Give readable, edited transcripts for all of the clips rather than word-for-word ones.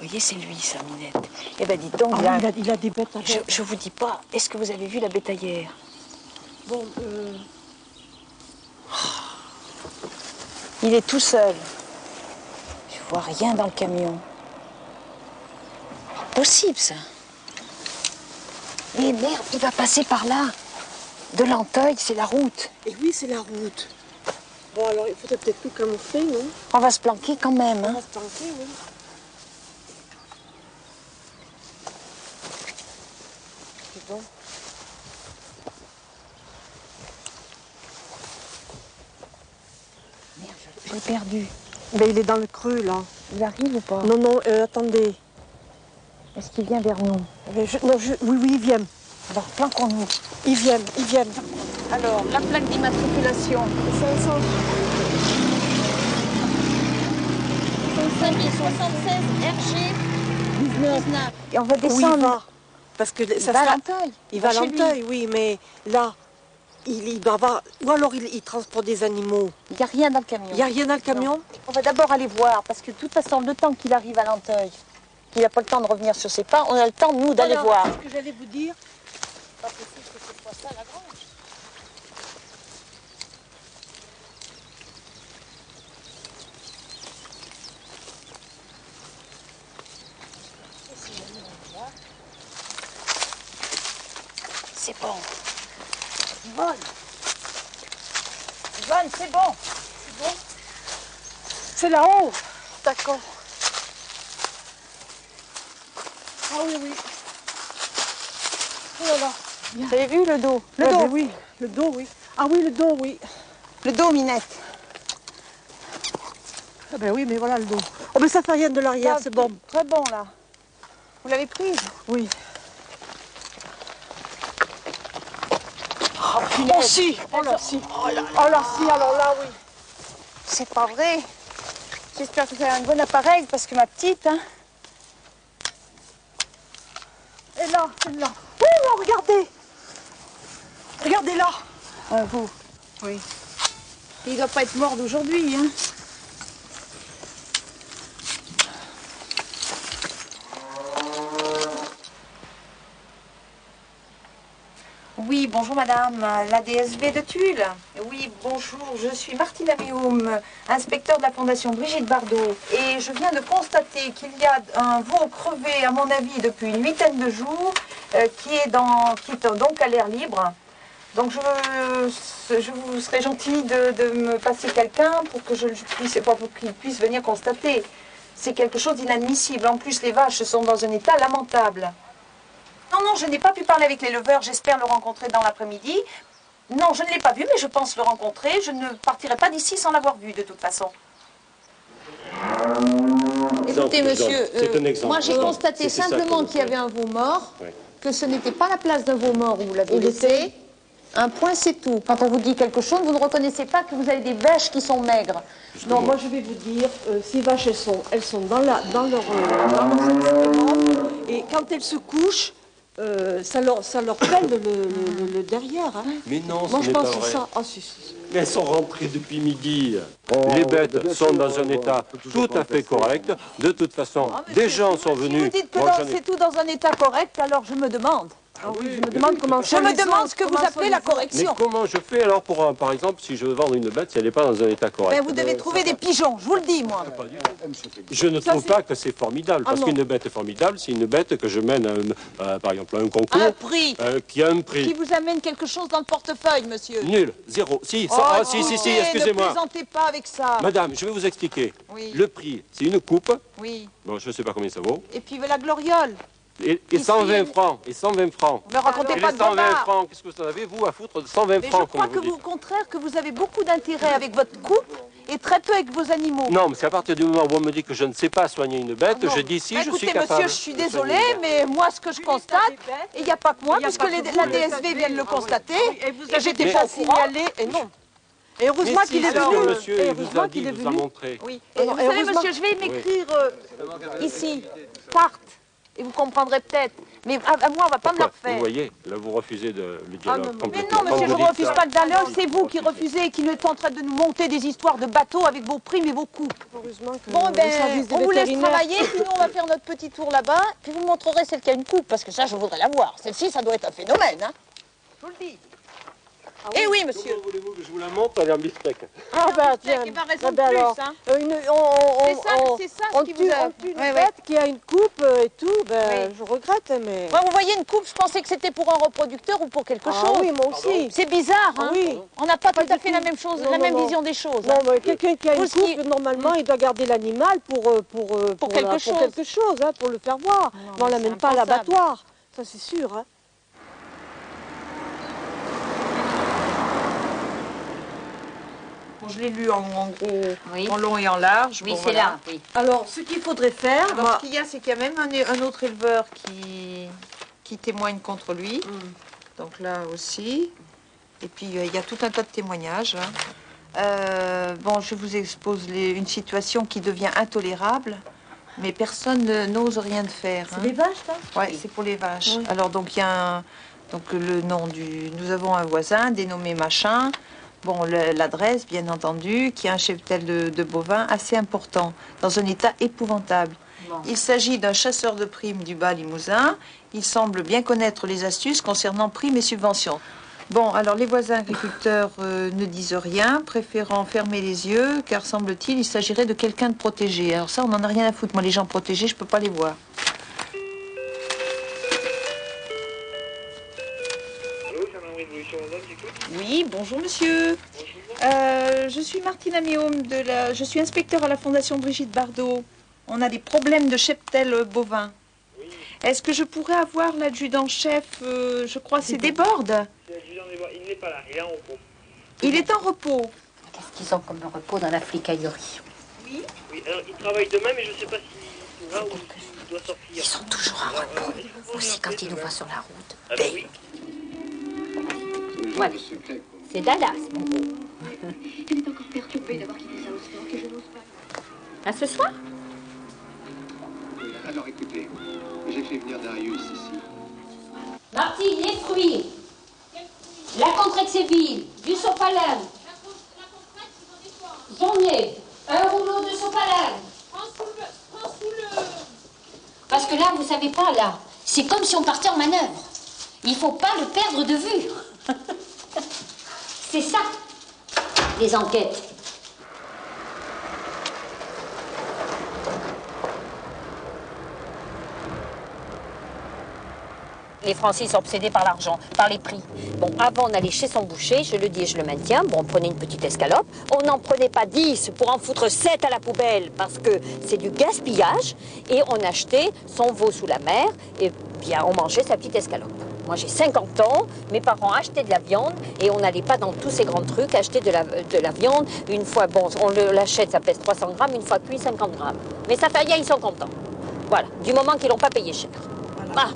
Vous voyez, c'est lui, ça, Minette. Eh ben, dites donc, il a des bêtes à bêtes. Je vous dis pas, est-ce que vous avez vu la bétaillère? Bon, Il est tout seul. Je vois rien dans le camion. Possible, ça. Mais merde, il va passer par là. De Lanteuil, c'est la route. et oui, c'est la route. Bon, alors, il faudrait peut-être tout camoufler, non? On va se planquer quand même, On hein. va se planquer, oui. C'est bon. Merde, je l'ai perdu. Mais il est dans le creux, là. Il arrive ou pas? Non, non, attendez. Est-ce qu'il vient vers nous? Oui, oui, ils viennent. Alors, planquons-nous. Ils viennent, ils viennent. Alors, la plaque d'immatriculation. 5 et 76 RG 19. Et on va Où il descendre. va? Parce que ça Il va à sera... Lanteuil. Il va à chez lui. Lanteuil, oui, mais là, il doit avoir... Ou alors il transporte des animaux. Il n'y a rien dans le camion. Il n'y a rien dans le camion? On va d'abord aller voir, parce que de toute façon, le temps qu'il arrive à Lanteuil, qu'il n'a pas le temps de revenir sur ses pas, on a le temps, nous, d'aller voir. Ce que j'allais vous dire... Pas possible que ce soit ça, la grange. C'est bon. Yvonne. Yvonne, c'est bon. C'est bon. C'est là-haut. D'accord. Ah oui, oui. Oh là là. Vous avez vu le dos? Le Ouais, dos. ben oui, le dos, oui. Ah oui, le dos, oui. Le dos, Minette. Ah ben oui, mais voilà le dos. Oh, mais ça fait rien de l'arrière, Là, c'est bon. Très bon, là. Vous l'avez prise? Oui. Oh, punaise. Oh si. Oh là si. Oh là là. Oh là si, alors là, oui. C'est pas vrai. J'espère que vous avez un bon appareil, parce que ma petite, hein. Et là, celle-là. Oh là, regardez. Regardez là. Vous. Oui. Il doit pas être mort d'aujourd'hui, hein. Oui, bonjour madame, la DSV de Tulle. Oui, bonjour, je suis Martine Améoum, inspecteur de la Fondation Brigitte Bardot. Et je viens de constater qu'il y a un veau crevé, à mon avis, depuis une huitaine de jours, qui est donc à l'air libre. Donc je vous serais gentil de me passer quelqu'un pour que pour qu'il puisse venir constater. C'est quelque chose d'inadmissible. En plus, les vaches sont dans un état lamentable. Non, je n'ai pas pu parler avec l'éleveur, j'espère le rencontrer dans l'après-midi. Non, je ne l'ai pas vu, mais je pense le rencontrer. Je ne partirai pas d'ici sans l'avoir vu, de toute façon. Écoutez, monsieur, moi j'ai constaté simplement qu'il y avait un veau mort, que ce n'était pas la place d'un veau mort où vous l'avez laissé. Un point, c'est tout. Quand on vous dit quelque chose, vous ne reconnaissez pas que vous avez des vaches qui sont maigres. Non, moi je vais vous dire, ces vaches, elles sont dans leur excrément, et quand elles se couchent, ça leur pèle le derrière. Hein. Mais non, Moi ce je n'est pense pas que vrai. c'est ça. Ah, si. Mais elles sont rentrées depuis midi. Les bêtes sont dans un état tout à fait correct. De toute façon, des gens sont Si venus. vous dites que Moi, j'en ai- c'est tout dans un état correct, alors je me demande. Ah oui, je me demande comment Je me demande ce que vous appelez la Mais correction. comment je fais alors pour, par exemple, si je veux vendre une bête, si elle n'est pas dans un état correct? Ben, vous devez trouver des pigeons, je vous le dis, moi. Je ne trouve pas que c'est formidable, parce non. qu'une bête formidable, c'est une bête que je mène, par exemple, à un concours Un prix qui a un qui prix. vous amène quelque chose dans le portefeuille, monsieur. Nul, zéro. Si, Oh, ça, si, écoutez, excusez-moi. Ne plaisantez pas avec ça. Madame, je vais vous expliquer. Oui. Le prix, c'est une coupe. Oui. Bon, je ne sais pas combien ça vaut. Et puis la gloriole. Et Ici, 120 francs. Et 120 francs. Ne racontez Et pas les de 120 bobards. francs, qu'est-ce que vous en avez, vous, à foutre de 120 Mais je francs, crois comme que vous vous, au dites? contraire, que vous avez beaucoup d'intérêt avec votre coupe et très peu avec vos animaux. Non, mais c'est à partir du moment où on me dit que je ne sais pas soigner une bête, Ah non. je dis si, Bah, je suis écoutez, capable. monsieur, je suis de soigner désolée, une bête. mais moi, ce que je constate, et il n'y a pas que moi, Il y a puisque pas que vous, la le DSV vient de le constater, Et vous et j'étais avez pas pas au courant. signalé, et non. Et heureusement Mais si, qu'il est c'est ce venu. que monsieur Et il vous heureusement a dit, qu'il est il vous a venu. montré. Oui. Et vous savez, heureusement- monsieur, je vais m'écrire ici, carte. et vous comprendrez peut-être. Mais à moi, on va pas me le Vous refaire. voyez, là vous refusez le dialogue Mais complètement. non, monsieur, Quand je vous ne dites refuse ça, pas le dialogue, si, c'est vous qui refusez. refusez et qui êtes en train de nous monter des histoires de bateaux avec vos primes et vos coupes. Heureusement que Bon, le ben, service des on vous laisse vétérinaires- travailler, puis nous, on va faire notre petit tour là-bas, puis vous montrerez celle qui a une coupe, parce que ça, je voudrais la voir. Celle-ci, ça doit être un phénomène, hein. Je vous le dis. Ah Eh oui, monsieur. Comment voulez-vous que je vous la montre? Elle est en bistec. Ah bah tiens, Il va raison ah de ben plus, alors, hein. c'est C'est ça ce qui vous a... on tue une Ouais, ouais. bête qui a une coupe et tout, ben Oui. je regrette, mais... Moi, vous voyez, une coupe, je pensais que c'était pour un reproducteur ou pour quelque Ah chose. oui, moi aussi. C'est bizarre, hein. Ah oui. On n'a pas Pas tout à du fait tout. la même chose, Non, la non, même non. vision des choses. Non, hein. mais quelqu'un qui a Vous, une ce qui- coupe, normalement, il doit garder l'animal pour quelque chose. quelque chose, hein, pour le faire voir. Non, Mais on mais l'amène c'est pas à impensable. l'abattoir, ça c'est sûr. Hein. Bon, je l'ai lu en gros, Oui. en long et en large. Oui, Bon, c'est voilà. là. Oui. Alors, ce qu'il faudrait faire, Alors, moi- ce qu'il y a, c'est qu'il y a même un autre éleveur qui témoigne contre lui. Donc là aussi. Et puis, il y a tout un tas de témoignages. Hein. Bon, je vous expose une situation qui devient intolérable, mais personne n'ose rien de faire. c'est hein. des vaches, ça Ouais, c'est pour les vaches. Oui. Alors, donc, il y a donc, le nom du... Nous avons un voisin dénommé Machin. Bon, l'adresse, bien entendu, qui est un cheptel de bovins assez important, dans un état épouvantable. Bon. Il s'agit d'un chasseur de primes du bas Limousin. Il semble bien connaître les astuces concernant primes et subventions. Bon, alors les voisins agriculteurs ne disent rien, préférant fermer les yeux, car semble-t-il, il s'agirait de quelqu'un de protégé. Alors ça, on n'en a rien à foutre. Moi, les gens protégés, je ne peux pas les voir. Allô, c'est un Révolution Londres, j'écoute. Oui, bonjour monsieur. Je suis Martine Améaume, je suis inspecteur à la Fondation Brigitte Bardot. On a des problèmes de cheptel bovin. Oui, Est-ce que je pourrais avoir l'adjudant-chef, je crois, c'est Desbordes? c'est l'adjudant des voies. Il n'est pas là, il est en repos. Il est en repos. Qu'est-ce qu'ils ont comme repos dans la flicaillerie? Oui, alors il travaille demain, mais je ne sais pas s'il va ou s'il doit sortir. Ils sont toujours en repos. Est-ce que vous Aussi pouvez quand ils nous demain voient sur la route. Ah ben oui. Voilà. C'est Dallas, mon gros. Elle est encore perturbée d'avoir quitté ça au sport que je n'ose pas. À ce soir? Alors écoutez, j'ai fait venir Darius ici. Martine, les fruits. La Contrexéville, du sopalin. J'en ai un rouleau de sopalin. Parce que là, vous savez pas, là, c'est comme si on partait en manœuvre. Il faut pas le perdre de vue. C'est ça, les enquêtes. Les Français sont obsédés par l'argent, par les prix. Bon, avant on allait chez son boucher, je le dis et je le maintiens, bon, on prenait une petite escalope, on n'en prenait pas 10 pour en foutre 7 à la poubelle, parce que c'est du gaspillage, et on achetait son veau sous la mer, et bien on mangeait sa petite escalope. Moi j'ai 50 ans, mes parents achetaient de la viande, et on n'allait pas dans tous ces grands trucs acheter de la viande. Une fois, bon, on l'achète, ça pèse 300 grammes, une fois cuit, 50 grammes. Mais ça fait rien, ils sont contents. Voilà, du moment qu'ils l'ont pas payé cher. Ah.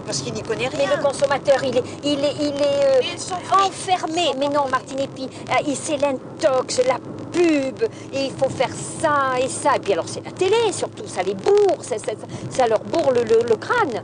Parce qu'il n'y connaît Mais rien. le consommateur, il est ils sont enfermé. Mais non, Martine, et puis, c'est l'intox, la pub, et il faut faire ça et ça. Et puis alors, c'est la télé, surtout, ça les bourre, ça leur bourre le crâne.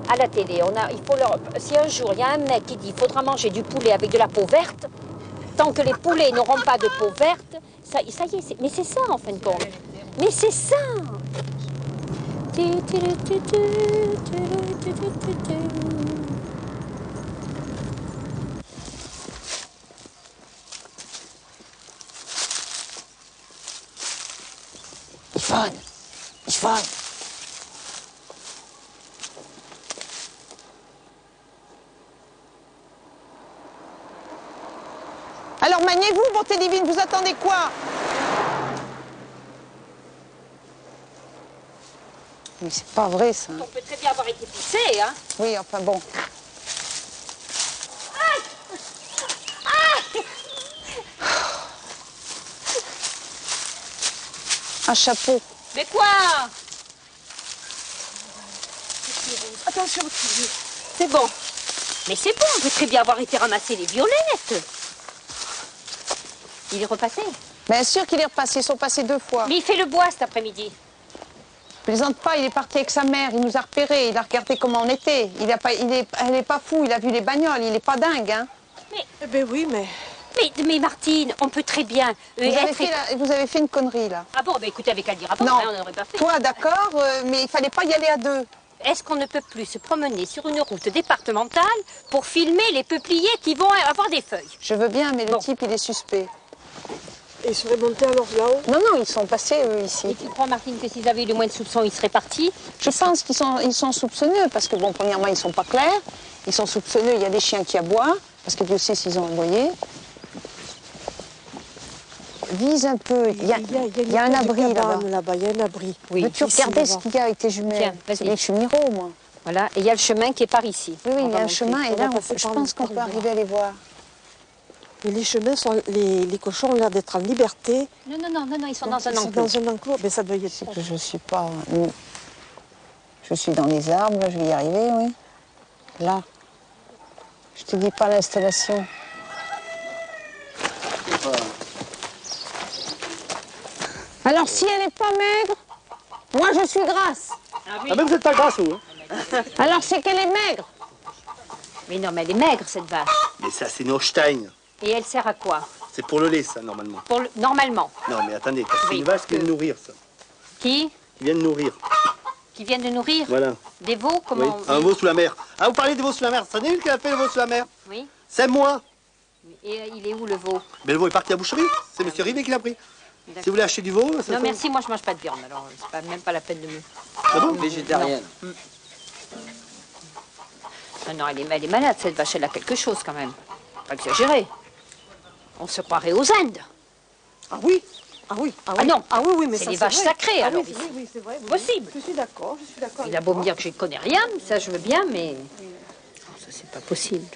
À la télé, il faut leur... Si un jour, il y a un mec qui dit qu'il faudra manger du poulet avec de la peau verte, tant que les poulets n'auront pas de peau verte, ça y est, mais c'est ça, en fin de compte. Mais c'est ça. Yvonne. Alors maniez-vous, bonté divine, vous attendez quoi? Mais c'est pas vrai, ça. On peut très bien avoir été poussé, hein. Oui, enfin bon. Un chapeau. Mais quoi? Attention, C'est bon. Mais c'est bon, on peut très bien avoir été ramasser les violettes. Il est repassé. Bien sûr qu'il est repassé, ils sont passés 2 fois. Mais il fait le bois cet après-midi. plaisante pas, il est parti avec sa mère, il nous a repérés, il a regardé comment on était. Elle est pas fou, il a vu les bagnoles, il est pas dingue, hein. Eh ben oui, mais... Mais Martine, on peut très bien Vous avez fait une connerie, là. Ah bon, bah écoutez, avec elle dire avant, Non, hein, on n'aurait pas fait. toi, d'accord, mais il fallait pas y aller à deux. Est-ce qu'on ne peut plus se promener sur une route départementale pour filmer les peupliers qui vont avoir des feuilles? Je veux bien, mais le type, il est suspect. Et ils seraient montés alors là-haut? Non, non, ils sont passés, eux, ici. Et tu crois, Martine, que s'ils avaient eu le moins de soupçons, ils seraient partis? Je pense qu'ils sont soupçonneux, parce que, bon, premièrement, ils sont pas clairs. Ils sont soupçonneux, il y a des chiens qui aboient, parce que Dieu sait s'ils ont aboyé. Vise un peu, il y a un abri là-bas. Il y a un abri. Oui. Veux-tu regarder ce qu'il y a avec tes jumelles? Tiens, vas-y. C'est les cheminots, moi. Voilà, et il y a le chemin qui est par ici. Oui, il y va a un monter. chemin, et là, je pense qu'on peut arriver à les voir. Mais les chemins sont... Les cochons ont l'air d'être en liberté. Non, ils sont dans un Ils sont enclos. dans un enclos, mais ça doit y être... C'est que je suis pas... Je suis dans les arbres, là, je vais y arriver, oui. Là. Je te dis pas l'installation. Alors, si elle n'est pas maigre, moi, je suis grasse. Ah oui. Ah, mais vous n'êtes pas grasse, vous. Hein. Alors, c'est qu'elle est maigre. Mais non, mais elle est maigre, cette vache. Mais ça, c'est une Holstein. Et elle sert à quoi? C'est pour le lait, ça, normalement. Normalement. Non, mais attendez, c'est Oui, une vache qui vient de que- nourrir, ça. Qui Qui vient de nourrir. Qui viennent de nourrir? Voilà. Des veaux? Oui. Comment Un veau sous la mer. Ah, vous parlez des veaux sous la mer. C'en est une qui a fait le veau sous la mer. Oui. C'est moi. Et il est où, le veau? Mais le veau est parti à la boucherie. C'est monsieur Rivet qui l'a pris. Si vous voulez acheter du veau, ça Non, fait- merci, moi, je mange pas de viande, alors même pas la peine de me... Ah bon Végétarienne. Non, elle est malade, cette vache, elle a quelque chose, quand même. Pas exagéré. On se croirait aux Indes. Ah oui. Ah oui. Ah non. Ah oui, oui, mais C'est ça, des vaches vrai. sacrées, Ah alors, oui, ici. oui, c'est vrai. Oui. Possible. Je suis d'accord, Il a beau me dire que je ne connais rien, ça je veux bien, mais ça c'est pas possible.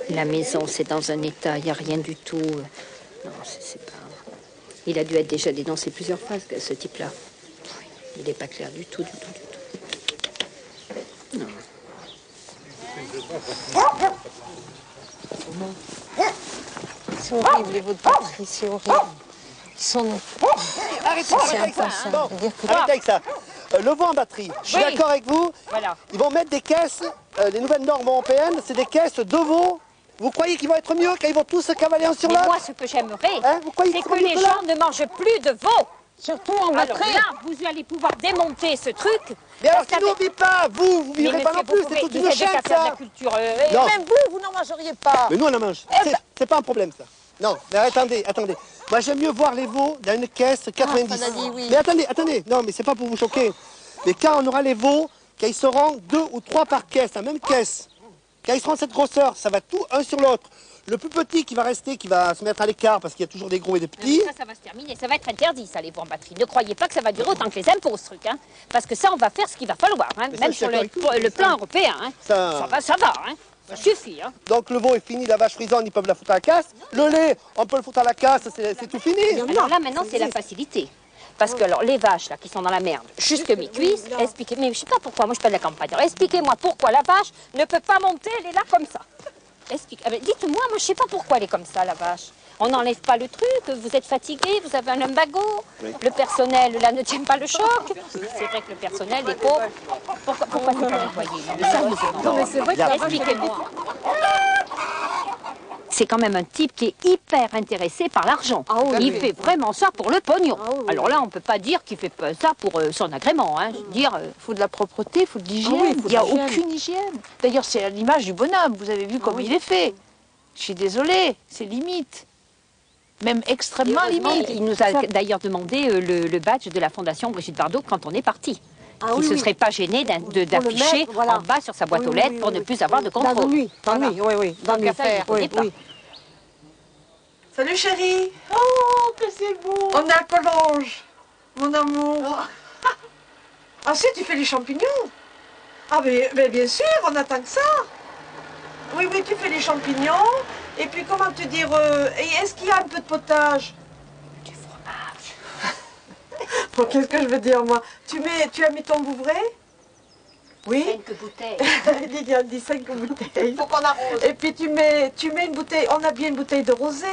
La maison c'est dans un état, il n'y a rien du tout. Non, c'est pas... Il a dû être déjà dénoncé plusieurs fois, ce type-là. Oui, il n'est pas clair du tout, du tout. Non. C'est horrible, les veaux de patrie, c'est horrible. Ils sont... Arrêtez, C'est arrêtez avec ça. impossible. Bon, C'est-à-dire que- arrêtez avec ça. Le veau en batterie. Je suis Oui. d'accord avec vous. Voilà. Ils vont mettre des caisses, les nouvelles normes européennes, c'est des caisses de veaux. Vous croyez qu'ils vont être mieux quand ils vont tous se cavaler un sur Mais l'autre? moi, ce que j'aimerais, Hein, vous croyez c'est qu'ils que seront mieux les que là? gens ne mangent plus de veau. Surtout en Alors batterie. là, vous allez pouvoir démonter ce truc. Mais alors, parce qui nous qu'avec- vit pas, vous Mais vivrez pas monsieur, non plus, vous c'est pouvez- toute vous une avez chaîne, qu'à faire de ça. la culture. Non. Même vous n'en mangeriez pas. Mais nous, on en mange. C'est pas un problème, ça. Non, mais attendez. Moi, j'aime mieux voir les veaux dans une caisse 90. on a dit oui. Mais attendez. Non, mais c'est pas pour vous choquer. Mais quand on aura les veaux, quand ils seront 2 ou 3 par caisse, la même caisse, quand ils seront cette grosseur, ça va tout un sur l'autre. Le plus petit qui va rester, qui va se mettre à l'écart parce qu'il y a toujours des gros et des petits. Ça va se terminer. Ça va être interdit, ça, les veaux en batterie. Ne croyez pas que ça va durer autant que les impôts, ce truc. Hein. Parce que ça, on va faire ce qu'il va falloir. Hein. Mais ça, Même je suis sur d'accord avec vous. le plan européen. Hein. Ça- Ça va. Hein. Ça suffit. Hein. Donc le veau est fini, la vache frisonne, ils peuvent la foutre à la casse. Le lait, on peut le foutre à la casse, c'est tout fini. Alors là, maintenant, c'est la facilité. Parce que alors, les vaches là qui sont dans la merde, jusque mi-cuisse, expliquez. Mais je sais pas pourquoi, moi je suis pas de la campagne. Alors expliquez-moi pourquoi la vache ne peut pas monter, elle est là comme ça. Dites-moi, moi je sais pas pourquoi elle est comme ça, la vache. On n'enlève pas le truc, vous êtes fatigué, vous avez un lumbago, le personnel là ne tient pas le choc. C'est vrai que le personnel, les pauvres, pourquoi c'est pas nettoyé? Mais sérieusement. Non, mais c'est vrai que la vache... Expliquez-moi. C'est quand même un type qui est hyper intéressé par l'argent. Ah oui, Il oui. fait vraiment ça pour le pognon. Ah oui, oui. Alors là, on ne peut pas dire qu'il fait pas ça pour son agrément. Hein. Je veux dire, faut de la propreté, il faut de l'hygiène. Ah oui, il faut il n'y a de l'hygiène. aucune hygiène. D'ailleurs, c'est à l'image du bonhomme. Vous avez vu comme il est fait. Je suis désolée, c'est limite. Même extrêmement limite. il nous a d'ailleurs demandé le badge de la Fondation Brigitte Bardot quand on est parti. Ah il oui, ne se oui. serait pas gêné d'afficher mettre, voilà. en bas sur sa boîte Oui, aux oui, lettres oui, pour oui, ne oui. plus avoir de Dans contrôle. la nuit, Voilà. oui. Dans Donc, le ça, il ne connaît pas. Salut chérie. Oh, que c'est beau. On est à Collonges, mon amour. Ah si, tu fais les champignons. Ah mais bien sûr, on attend que ça. Oui, tu fais les champignons. Et puis comment te dire, est-ce qu'il y a un peu de potage? Du fromage. Bon, qu'est-ce que je veux dire moi? Tu as mis ton Vouvray? Oui. 5 bouteilles. Liliane dit 5 bouteilles. Faut qu'on arrose. Et puis tu mets une bouteille, on a bien une bouteille de rosé.